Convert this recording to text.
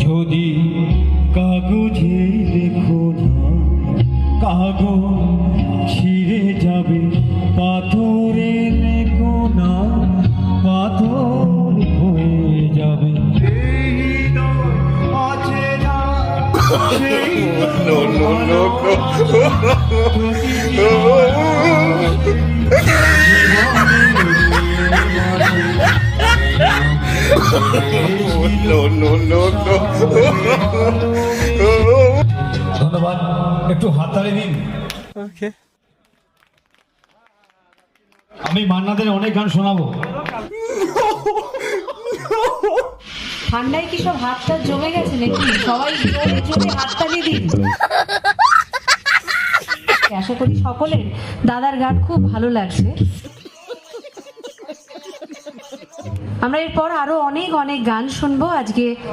যদি কাগজে লেখো না, কাগজ ছিঁড়ে যাবে, পাথরে লেখো না, পাথর হয়ে যাবে। এই হৃদয় আছে না, সেই No, no, no, no, no, no, no. ধন্যবাদ, একটু হাততালি দিন। আমি মান্নাদের অনেক গান শোনাবো। ঠান্ডায় কি সব হাতটা জমে গেছে নাকি? সবাই জোরে জোরে হাততালি দিন। আশা করি সকলের দাদার গান খুব ভালো লাগছে। আমরা এরপর আরো অনেক অনেক গান শুনবো আজকে।